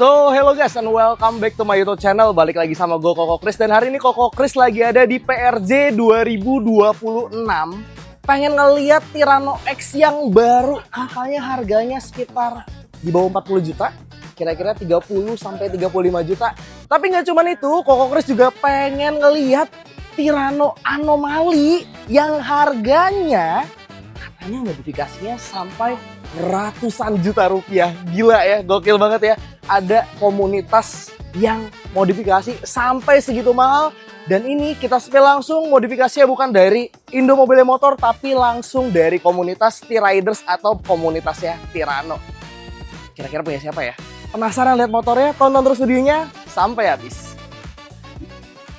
So, hello guys and welcome back to my YouTube channel. Balik lagi sama gue Koko Kris. Dan hari ini Koko Kris lagi ada di PRJ 2026. Pengen ngeliat Tirano X yang baru. Katanya harganya sekitar di bawah 40 juta. Kira-kira 30 sampai 35 juta. Tapi nggak cuman itu, Koko Kris juga pengen ngeliat Tirano Anomali yang harganya katanya modifikasinya sampai ratusan juta rupiah. Gila ya, gokil banget ya. Ada komunitas yang modifikasi sampai segitu mahal. Dan ini kita spill langsung, modifikasinya bukan dari Indo Mobile Motor, tapi langsung dari komunitas T-Riders atau komunitasnya Tirano. Kira-kira punya siapa ya? Penasaran lihat motornya? Tonton terus videonya sampai habis.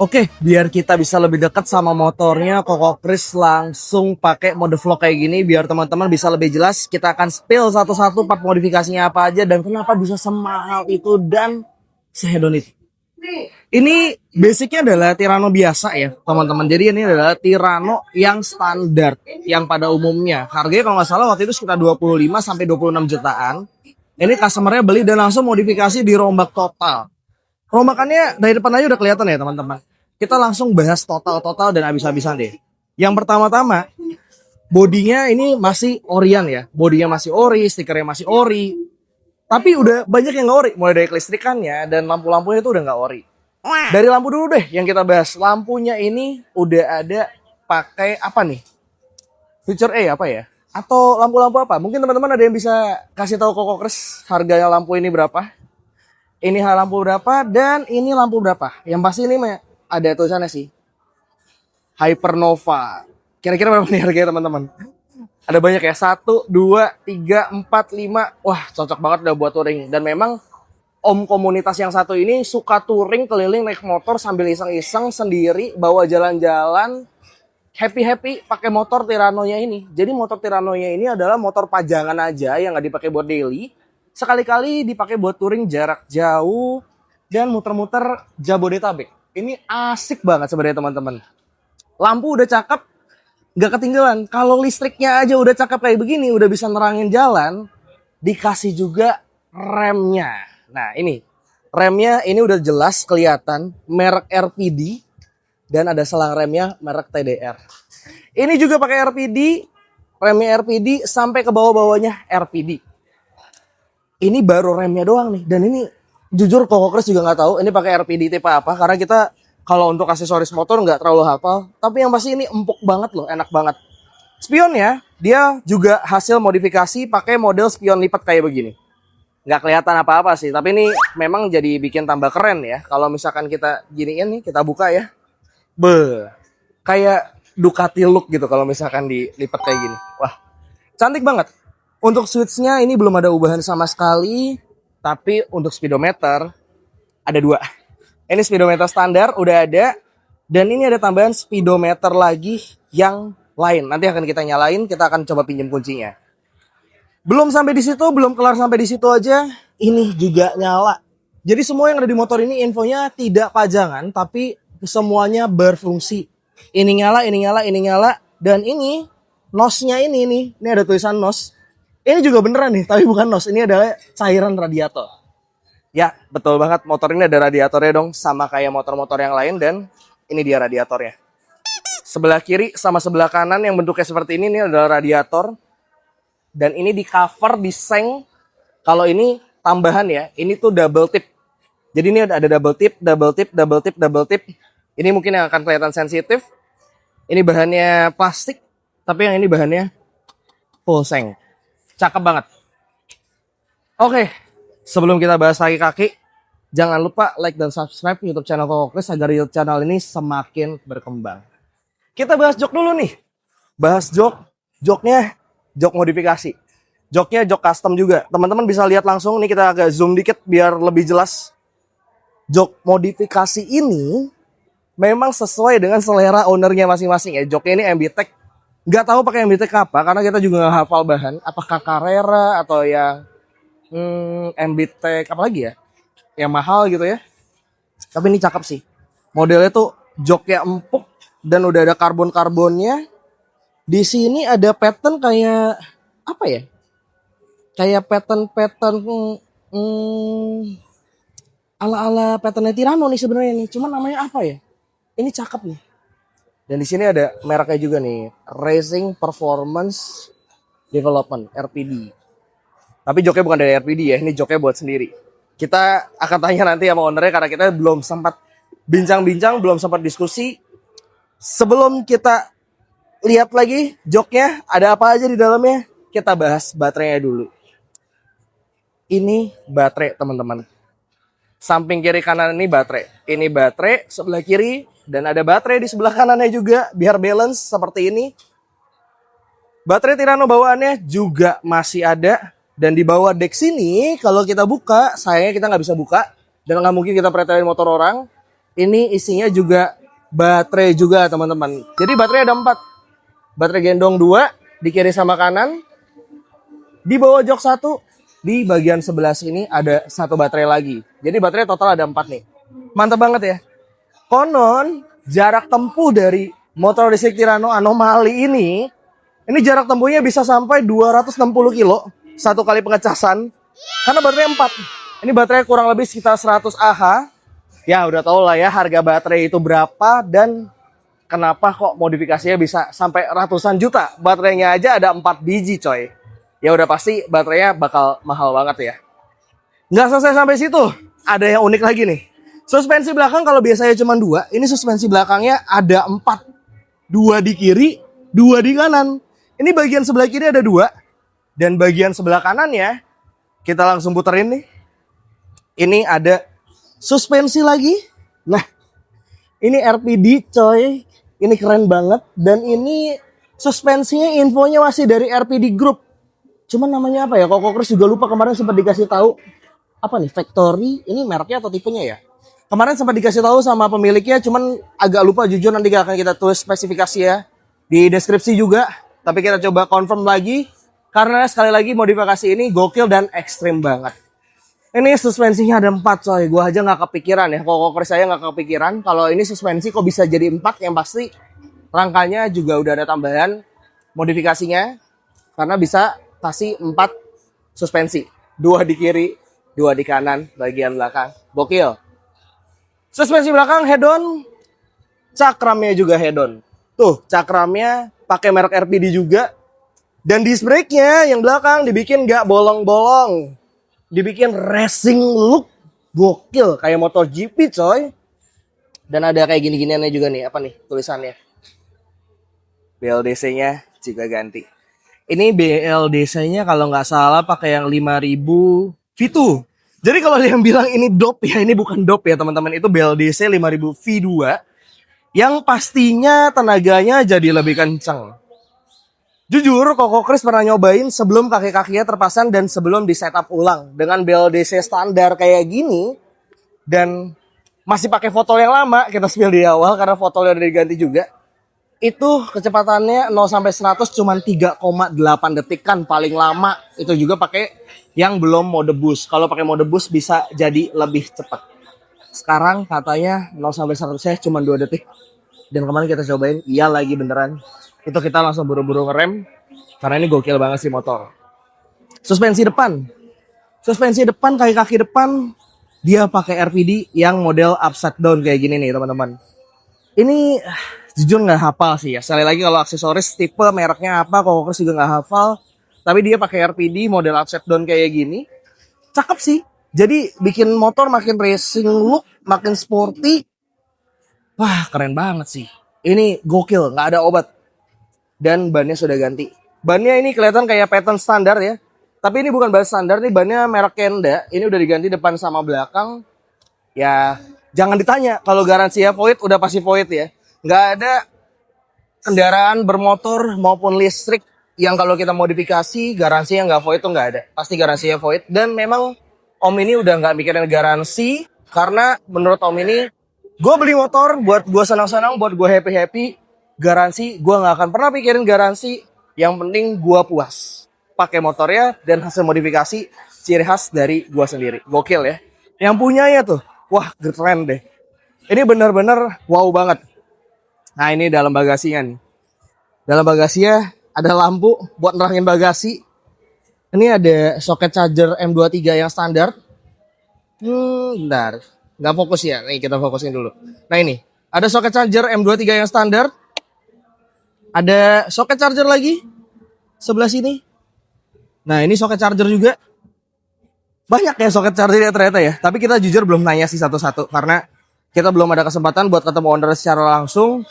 Oke, biar kita bisa lebih dekat sama motornya, Koko Kris langsung pakai mode vlog kayak gini biar teman-teman bisa lebih jelas. Kita akan spill satu-satu part modifikasinya apa aja dan kenapa bisa semahal itu dan sehedon itu. Ini basicnya adalah Tirano biasa ya, teman-teman. Jadi ini adalah Tirano yang standar, yang pada umumnya. Harganya kalau nggak salah waktu itu sekitar 25 sampai 26 jutaan. Ini customernya beli dan langsung modifikasi dirombak total. Rombakannya dari depan aja udah kelihatan ya, teman-teman. Kita langsung bahas total-total dan habis-habisan deh. Yang pertama-tama, bodinya ini masih orian ya. Bodinya masih ori, stikernya masih ori. Tapi udah banyak yang nggak ori. Mulai dari kelistrikannya dan lampu-lampunya itu udah nggak ori. Dari lampu dulu deh yang kita bahas. Lampunya ini udah ada pakai apa nih? Feature A apa ya? Atau lampu-lampu apa? Mungkin teman-teman ada yang bisa kasih tahu Koko Kris harganya lampu ini berapa? Ini lampu berapa dan ini lampu berapa? Yang pasti ini ada tulisannya sih. Hypernova. Kira-kira berapa nih harganya teman-teman? Ada banyak ya. 1, 2, 3, 4, 5. Wah cocok banget udah buat touring. Dan memang om komunitas yang satu ini suka touring keliling naik motor sambil iseng-iseng sendiri. Bawa jalan-jalan. Happy-happy pakai motor Tirano-nya ini. Jadi motor Tirano-nya ini adalah motor pajangan aja yang nggak dipakai buat daily. Sekali-kali dipakai buat touring jarak jauh dan muter-muter Jabodetabek. Ini asik banget sebenarnya teman-teman. Lampu udah cakep, nggak ketinggalan. Kalau listriknya aja udah cakep kayak begini, udah bisa nerangin jalan, dikasih juga remnya. Nah ini, remnya ini udah jelas kelihatan, merek RPD, dan ada selang remnya merek TDR. Ini juga pakai RPD, remnya RPD sampai ke bawah-bawahnya RPD. Ini baru remnya doang nih, dan ini jujur Koko Kris juga nggak tahu ini pakai RPD tipe apa, karena kita kalau untuk aksesoris motor nggak terlalu hafal. Tapi yang pasti ini empuk banget loh, enak banget. Spionnya dia juga hasil modifikasi pakai model spion lipat kayak begini. Nggak kelihatan apa-apa sih, tapi ini memang jadi bikin tambah keren ya. Kalau misalkan kita giniin nih, kita buka ya, kayak Ducati look gitu kalau misalkan dilipat kayak gini. Wah, cantik banget. Untuk switch-nya ini belum ada ubahan sama sekali. Tapi untuk speedometer ada 2. Ini speedometer standar udah ada. Dan ini ada tambahan speedometer lagi yang lain. Nanti akan kita nyalain, kita akan coba pinjam kuncinya. Belum sampai di situ, belum kelar sampai di situ aja. Ini juga nyala. Jadi semua yang ada di motor ini infonya tidak pajangan, tapi semuanya berfungsi. Ini nyala, ini nyala, ini nyala. Dan ini NOS-nya ini ada tulisan NOS. Ini juga beneran nih, tapi bukan NOS. Ini adalah cairan radiator. Ya, betul banget. Motor ini ada radiatornya dong. Sama kayak motor-motor yang lain. Dan ini dia radiatornya. Sebelah kiri sama sebelah kanan yang bentuknya seperti ini adalah radiator. Dan ini di cover, di seng. Kalau ini tambahan ya. Ini tuh double tip. Jadi ini ada double tip, double tip, double tip, double tip. Ini mungkin yang akan kelihatan sensitif. Ini bahannya plastik. Tapi yang ini bahannya full seng. Cakep banget. Oke, sebelum kita bahas kaki-kaki, jangan lupa like dan subscribe YouTube channel Koko Kris agar YouTube channel ini semakin berkembang. Kita bahas jok dulu nih. Bahas joknya jok modifikasi. Joknya jok custom juga. Teman-teman bisa lihat langsung, nih kita agak zoom dikit biar lebih jelas. Jok modifikasi ini memang sesuai dengan selera ownernya masing-masing ya. Joknya ini MB-Tech. Nggak tahu pakai MB-Tech apa, karena kita juga nggak hafal bahan. Apakah Carrera atau yang MB-Tech apa lagi ya? Yang mahal gitu ya. Tapi ini cakep sih. Modelnya tuh joknya empuk dan udah ada karbon-karbonnya. Di sini ada pattern kayak apa ya? Kayak pattern ala-ala patternnya Tirano nih sebenarnya nih. Cuman namanya apa ya? Ini cakep nih. Dan di sini ada mereknya juga nih, Racing Performance Development (RPD). Tapi joknya bukan dari RPD ya, ini joknya buat sendiri. Kita akan tanya nanti sama ownernya karena kita belum sempat bincang-bincang, belum sempat diskusi. Sebelum kita lihat lagi joknya, ada apa aja di dalamnya, kita bahas baterainya dulu. Ini baterai teman-teman. Samping kiri kanan ini baterai. Ini baterai sebelah kiri dan ada baterai di sebelah kanannya juga biar balance seperti ini. Baterai Tirano bawaannya juga masih ada. Dan di bawah deck sini kalau kita buka, sayangnya kita nggak bisa buka. Dan nggak mungkin kita pretelin motor orang. Ini isinya juga baterai juga teman-teman. Jadi baterai ada 4. Baterai gendong 2 di kiri sama kanan. Di bawah jok 1. Di bagian sebelah sini ada 1 baterai lagi. Jadi baterai total ada 4 nih. Mantap banget ya. Konon jarak tempuh dari motor listrik Tirano Anomali ini jarak tempuhnya bisa sampai 260 kilo. 1 kali pengecasan. Karena baterai 4. Ini baterai kurang lebih sekitar 100 Ah. Ya udah tau lah ya harga baterai itu berapa dan kenapa kok modifikasinya bisa sampai ratusan juta. Baterainya aja ada 4 biji coy. Ya udah pasti baterainya bakal mahal banget ya. Nggak selesai sampai situ. Ada yang unik lagi nih. Suspensi belakang kalau biasanya cuma 2. Ini suspensi belakangnya ada 4. 2 di kiri, 2 di kanan. Ini bagian sebelah kiri ada 2. Dan bagian sebelah kanannya, kita langsung puterin nih. Ini ada suspensi lagi. Nah, ini RPD coy. Ini keren banget. Dan ini suspensinya infonya masih dari RPD Group. Cuman namanya apa ya? Koko Chris juga lupa kemarin sempat dikasih tahu. Apa nih? Factory. Ini mereknya atau tipenya ya? Kemarin sempat dikasih tahu sama pemiliknya. Cuman agak lupa jujur, nanti akan kita tulis spesifikasi ya. Di deskripsi juga. Tapi kita coba confirm lagi. Karena sekali lagi modifikasi ini gokil dan ekstrim banget. Ini suspensinya ada 4 coy. Gua aja nggak kepikiran ya. Koko Chris saya nggak kepikiran. Kalau ini suspensi kok bisa jadi 4. Yang pasti rangkanya juga udah ada tambahan modifikasinya. Karena bisa kasih 4 suspensi. 2 di kiri, 2 di kanan bagian belakang. Gokil. Suspensi belakang head-on. Cakramnya juga head-on. Tuh cakramnya pakai merek RPD juga. Dan disc brake-nya yang belakang dibikin gak bolong-bolong. Dibikin racing look. Gokil. Kayak motor GP coy. Dan ada kayak gini-giniannya juga nih. Apa nih tulisannya? BLDC-nya juga ganti. Ini BLDC-nya kalau nggak salah pakai yang 5000 V2. Jadi kalau ada yang bilang ini dop ya, ini bukan dop ya teman-teman. Itu BLDC 5000 V2. Yang pastinya tenaganya jadi lebih kenceng. Jujur, Koko Chris pernah nyobain sebelum kaki-kakinya terpasang dan sebelum di setup ulang. Dengan BLDC standar kayak gini. Dan masih pakai fotol yang lama, kita spill di awal karena fotolnya udah diganti juga. Itu kecepatannya 0 sampai 100 cuma 3,8 detik kan paling lama. Itu juga pakai yang belum mode boost. Kalau pakai mode boost bisa jadi lebih cepat. Sekarang katanya 0 sampai 100-nya cuma 2 detik. Dan kemarin kita cobain, iya lagi beneran. Itu kita langsung buru-buru ngerem karena ini gokil banget sih motor. Suspensi depan. Suspensi depan, kaki-kaki depan dia pakai RPD yang model upside down kayak gini nih, teman-teman. Ini jujur nggak hafal sih ya. Sekali lagi kalau aksesoris tipe mereknya apa, Koko Chris juga nggak hafal. Tapi dia pakai RPD model upside down kayak gini. Cakep sih. Jadi bikin motor makin racing look, makin sporty. Wah, keren banget sih. Ini gokil, nggak ada obat. Dan bannya sudah ganti. Bannya ini kelihatan kayak pattern standar ya. Tapi ini bukan ban standar, nih bannya merek Kenda. Ini udah diganti depan sama belakang. Ya, jangan ditanya. Kalau garansinya void, udah pasti void ya. Nggak ada kendaraan bermotor maupun listrik yang kalau kita modifikasi garansinya nggak void tuh nggak ada. Pasti garansinya void. Dan memang Om ini udah nggak mikirin garansi. Karena menurut Om ini, gue beli motor buat gue senang-senang, buat gue happy-happy. Garansi, gue gak akan pernah pikirin garansi. Yang penting gue puas pakai motornya dan hasil modifikasi ciri khas dari gue sendiri. Gokil ya. Yang punyanya tuh, wah keren deh. Ini bener-bener wow banget. Nah ini dalam bagasinya nih. Dalam bagasinya ada lampu buat nerangin bagasi. Ini ada soket charger M23 yang standar. Bentar. Nggak fokus ya. Nih kita fokusin dulu. Nah ini. Ada soket charger M23 yang standar. Ada soket charger lagi. Sebelah sini. Nah ini soket charger juga. Banyak ya soket charger ya ternyata ya. Tapi kita jujur belum nanya sih satu-satu. Karena kita belum ada kesempatan buat ketemu owner secara langsung.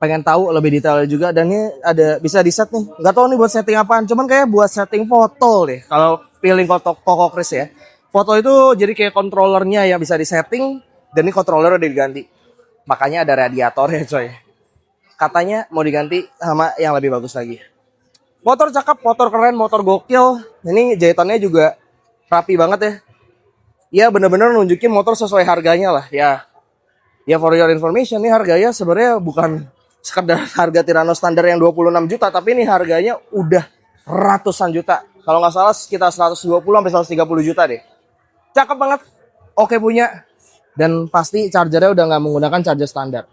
Pengen tahu lebih detail juga. Dan ini ada bisa di set nih. Nggak tahu nih buat setting apaan. Cuman kayak buat setting foto deh. Kalau feeling Koko Chris ya. Foto itu jadi kayak controllernya yang bisa disetting. Dan ini controller udah diganti. Makanya ada radiator ya coy. Katanya mau diganti sama yang lebih bagus lagi. Motor cakep, motor keren, motor gokil. Ini jahitannya juga rapi banget ya. Ya bener-bener nunjukin motor sesuai harganya lah ya. Ya for your information nih harganya sebenarnya bukan sekedar harga Tirano standar yang 26 juta. Tapi ini harganya udah ratusan juta. Kalau nggak salah sekitar 120-130 juta deh. Cakep banget. Oke punya. Dan pasti chargernya udah nggak menggunakan charger standar.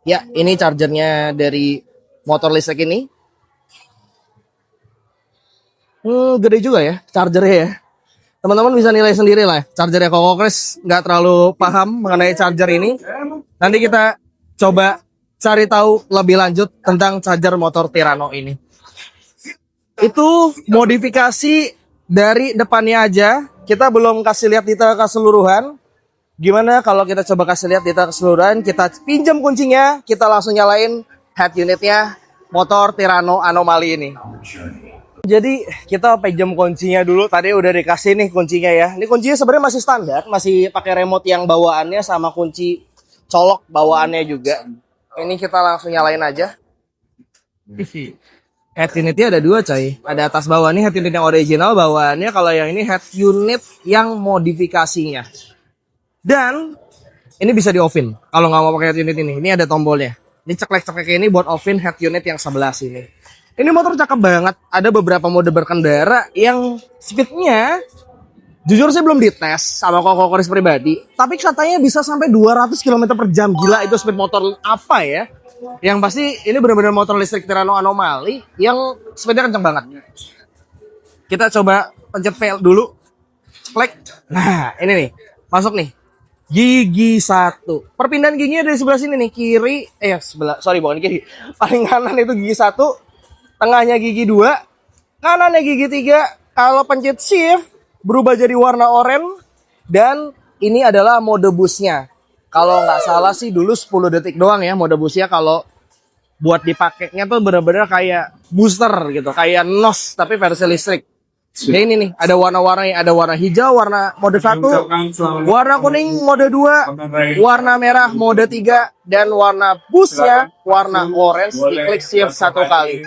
Ya, ini chargernya dari motor listrik ini. Gede juga ya chargernya ya. Teman-teman bisa nilai sendiri lah. Chargernya Koko Chris nggak terlalu paham mengenai charger ini. Nanti kita coba cari tahu lebih lanjut tentang charger motor Tirano ini. Itu modifikasi dari depannya aja. Kita belum kasih lihat detail keseluruhan. Gimana kalau kita coba kasih lihat detail keseluruhan, kita pinjam kuncinya, kita langsung nyalain head unitnya motor Tirano Anomaly ini. Jadi kita pinjam kuncinya dulu, tadi udah dikasih nih kuncinya ya. Ini kuncinya sebenarnya masih standar, masih pakai remote yang bawaannya sama kunci colok bawaannya juga. Ini kita langsung nyalain aja. Head unitnya ada dua coy, ada atas bawah nih head unit yang original bawaannya, kalau yang ini head unit yang modifikasinya. Dan ini bisa di off-in kalau nggak mau pakai head unit ini. Ini ada tombolnya. Ini ceklek-ceklek ini buat off-in head unit yang sebelah sini. Ini motor cakep banget. Ada beberapa mode berkendara yang speednya jujur saya belum dites sama Koko Chris pribadi. Tapi katanya bisa sampai 200 km per jam. Gila itu speed motor apa ya? Yang pasti ini benar-benar motor listrik Tirano Anomaly yang speednya kenceng banget. Kita coba pencet fail dulu. Ceklek. Nah ini nih. Masuk nih. Gigi 1. Perpindahan giginya dari sebelah sini nih, kiri, bukan kiri. Paling kanan itu gigi 1, tengahnya gigi 2, kanannya gigi 3. Kalau pencet shift berubah jadi warna oranye dan ini adalah mode busnya. Kalau nggak salah sih dulu 10 detik doang ya mode busnya, kalau buat dipakainya tuh bener-bener kayak booster gitu, kayak NOS tapi versi listrik. Ya ini nih, ada warna-warnanya, ada warna hijau, warna mode 1, warna kuning mode 2, warna merah mode 3, dan warna busnya warna orange. Diklik shift 1 kali.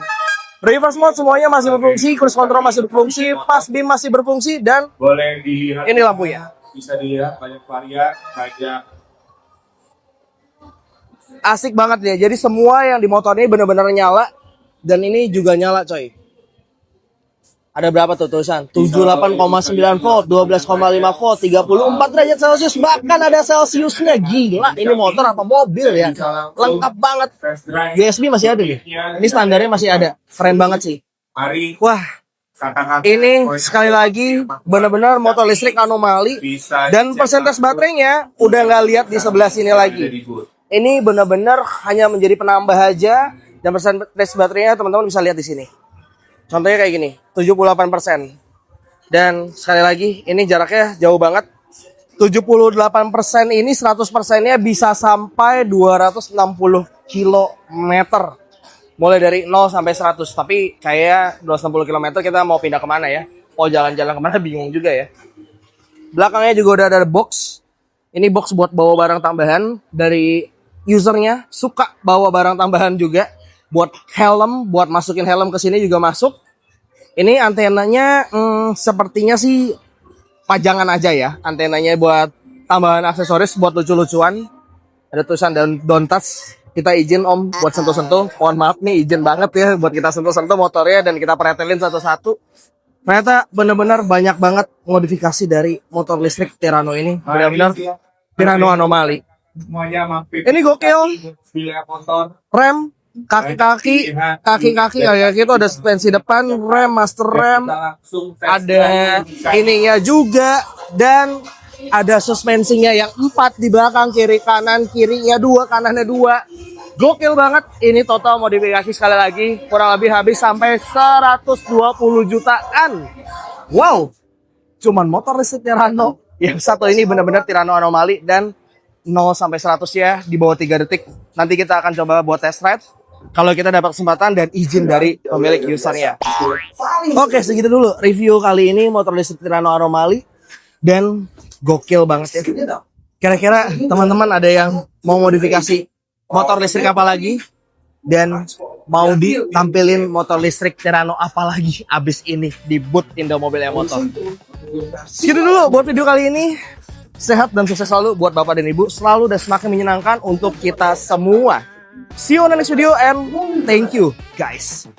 Reverse mode semuanya masih berfungsi, cruise control masih berfungsi, pass beam masih berfungsi, dan boleh dilihat. Ini lampunya. Bisa dilihat banyak varian, banyak. Asik banget ya. Jadi semua yang di motor ini benar-benar nyala, dan ini juga nyala coy. Ada berapa tuh tulisan? 78,9 volt, 12,5 volt, 34 derajat Celcius, bahkan ada Celciusnya. Gila, ini motor apa mobil ya? Lengkap banget. USB masih ada nih. Ini standarnya masih ada. Keren banget sih. Mari. Wah, ini sekali lagi benar-benar motor listrik Anomaly. Dan persentase baterainya udah nggak lihat di sebelah sini lagi. Ini benar-benar hanya menjadi penambah aja. Dan persentase baterainya teman-teman bisa lihat di sini. Contohnya kayak gini, 78%. Dan sekali lagi, ini jaraknya jauh banget. 78% ini 100%-nya bisa sampai 260 km. Mulai dari 0 sampai 100. Tapi kayak 260 km kita mau pindah kemana ya? Mau jalan-jalan kemana bingung juga ya. Belakangnya juga udah ada box. Ini box buat bawa barang tambahan. Dari usernya suka bawa barang tambahan juga. Buat helm, buat masukin helm ke sini juga masuk. Ini antenanya sepertinya sih pajangan aja ya. Antenanya buat tambahan aksesoris, buat lucu-lucuan. Ada tulisan don't touch. Kita izin om buat sentuh-sentuh. Mohon maaf nih, izin banget ya buat kita sentuh-sentuh motornya dan kita pretelin satu-satu. Ternyata benar-benar banyak banget modifikasi dari motor listrik Tirano ini. Benar-benar Tirano Anomaly. Semuanya mampir. Ini gokil. Pilih motor. Rem, kaki-kaki kayak gitu, ada suspensi depan, rem, master rem, ada ininya juga, dan Ada suspensinya yang 4 di belakang, kiri kanan, kirinya 2, kanannya 2. Gokil banget. Ini total modifikasi sekali lagi kurang lebih habis sampai 120 jutaan. Wow. Cuman motor listrik Tirano. Yang satu ini benar-benar Tirano anomali dan 0 sampai 100 ya di bawah 3 detik. Nanti kita akan coba buat test ride kalau kita dapat kesempatan dan izin dari pemilik usernya. Oke, segitu dulu review kali ini motor listrik Tirano anomali dan gokil banget ya. Kira-kira teman-teman ada yang mau modifikasi motor listrik apa lagi dan mau ditampilin motor listrik Tirano apa lagi abis ini di booth Indo Mobil Motor. Segitu dulu buat video kali ini. Sehat dan sukses selalu buat Bapak dan Ibu, selalu dan semakin menyenangkan untuk kita semua. See you on the next video and thank you guys.